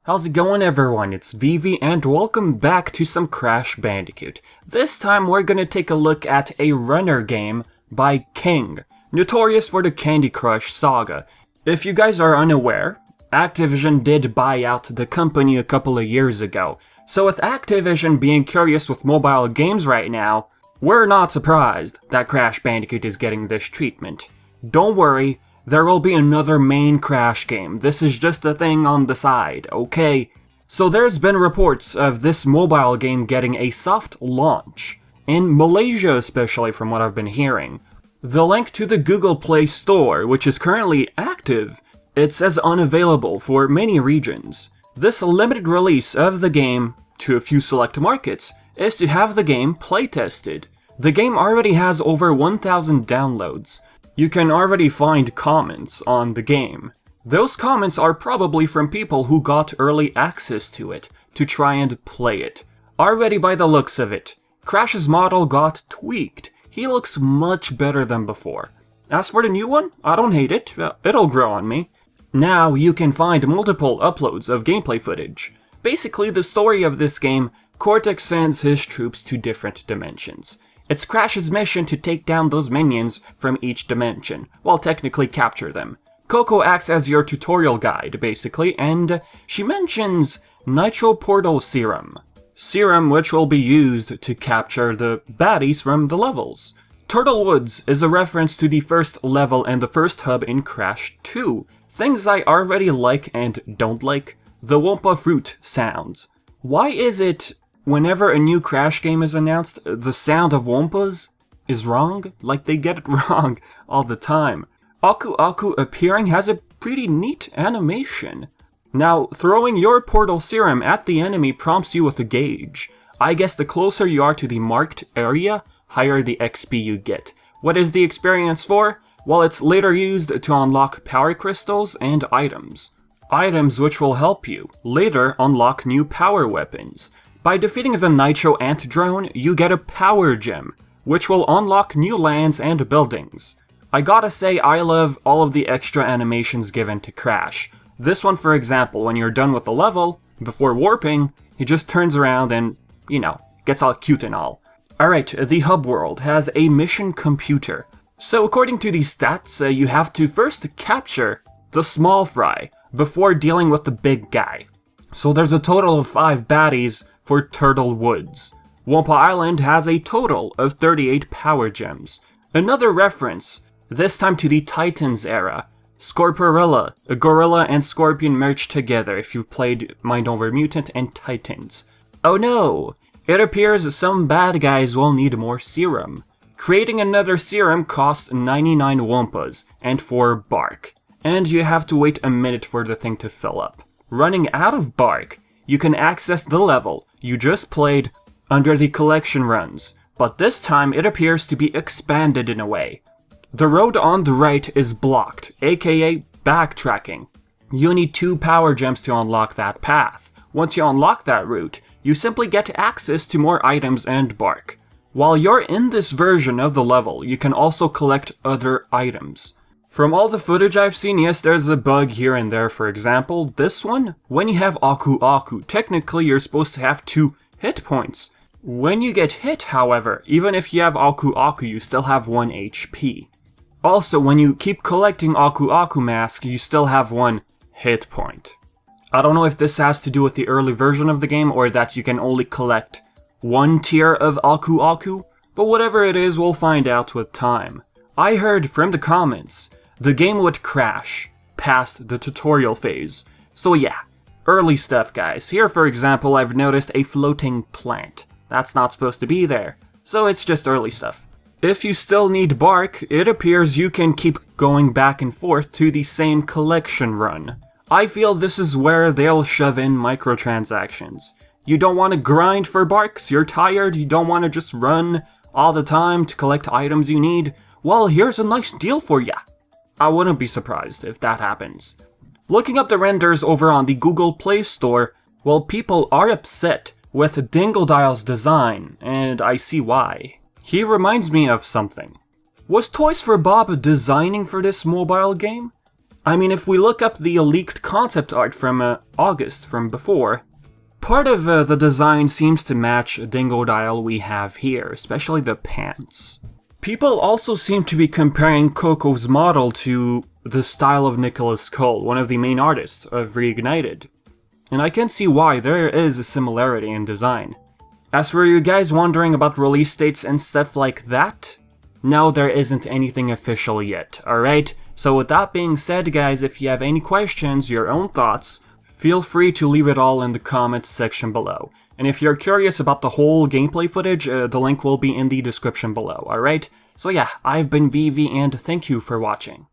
How's it going, everyone? It's Vivi and welcome back to some Crash Bandicoot. This time we're gonna take a look at a runner game by King, notorious for the Candy Crush Saga. If you guys are unaware, Activision did buy out the company a couple of years ago. So with Activision being curious with mobile games right now, we're not surprised that Crash Bandicoot is getting this treatment. Don't worry, there will be another main Crash game. This is just a thing on the side, okay? So there's been reports of this mobile game getting a soft launch, in Malaysia especially from what I've been hearing. The link to the Google Play Store, which is currently active, it says unavailable for many regions. This limited release of the game to a few select markets is to have the game playtested. The game already has over 1,000 downloads. You can already find comments on the game. Those comments are probably from people who got early access to it, to try and play it. Already by the looks of it, Crash's model got tweaked. He looks much better than before. As for the new one, I don't hate it, it'll grow on me. Now you can find multiple uploads of gameplay footage. Basically, the story of this game, Cortex sends his troops to different dimensions. It's Crash's mission to take down those minions from each dimension, while technically capture them. Coco acts as your tutorial guide, basically, and she mentions Nitro Portal Serum. Serum which will be used to capture the baddies from the levels. Turtle Woods is a reference to the first level and the first hub in Crash 2. Things I already like and don't like. The Wumpa Fruit sounds. Why is it whenever a new Crash game is announced, the sound of Wumpas is wrong? Like, they get it wrong all the time. Aku Aku appearing has a pretty neat animation. Now, throwing your portal serum at the enemy prompts you with a gauge. I guess the closer you are to the marked area, higher the XP you get. What is the experience for? Well, it's later used to unlock power crystals and items. Items which will help you later unlock new power weapons. By defeating the Nitro Ant Drone, you get a Power Gem, which will unlock new lands and buildings. I gotta say, I love all of the extra animations given to Crash. This one, for example, when you're done with the level, before warping, he just turns around and, you know, gets all cute and all. Alright, the hub world has a mission computer. So according to these stats, you have to first capture the small fry before dealing with the big guy. So there's a total of 5 baddies for Turtle Woods. Wumpa Island has a total of 38 power gems. Another reference, this time to the Titans era. Scorporilla, a gorilla and scorpion merged together if you've played Mind Over Mutant and Titans. Oh no! It appears some bad guys will need more serum. Creating another serum costs 99 Wumpas and 4 bark. And you have to wait a minute for the thing to fill up. Running out of bark, you can access the level you just played under the collection runs, but this time it appears to be expanded in a way. The road on the right is blocked, aka backtracking. You need 2 power gems to unlock that path. Once you unlock that route, you simply get access to more items and bark. While you're in this version of the level, you can also collect other items. From all the footage I've seen, yes, there's a bug here and there. For example, this one, when you have Aku Aku, technically you're supposed to have 2 hit points. When you get hit, however, even if you have Aku Aku, you still have 1 HP. Also, when you keep collecting Aku Aku mask, you still have 1 hit point. I don't know if this has to do with the early version of the game or that you can only collect 1 tier of Aku Aku, but whatever it is, we'll find out with time. I heard from the comments the game would crash past the tutorial phase. So yeah, early stuff, guys. Here, for example, I've noticed a floating plant. That's not supposed to be there, so it's just early stuff. If you still need bark, it appears you can keep going back and forth to the same collection run. I feel this is where they'll shove in microtransactions. You don't want to grind for barks, you're tired, you don't want to just run all the time to collect items you need. Well, here's a nice deal for ya. I wouldn't be surprised if that happens. Looking up the renders over on the Google Play Store, well, people are upset with Dingodile's design, and I see why. He reminds me of something. Was Toys for Bob designing for this mobile game? I mean, if we look up the leaked concept art from August, from before, part of the design seems to match a Dingodile we have here, especially the pants. People also seem to be comparing Coco's model to the style of Nicholas Cole, one of the main artists of Reignited. And I can see why there is a similarity in design. As for you guys wondering about release dates and stuff like that, no, there isn't anything official yet, alright? So with that being said, guys, if you have any questions, your own thoughts, feel free to leave it all in the comments section below. And if you're curious about the whole gameplay footage, the link will be in the description below, alright? So yeah, I've been Vivi and thank you for watching.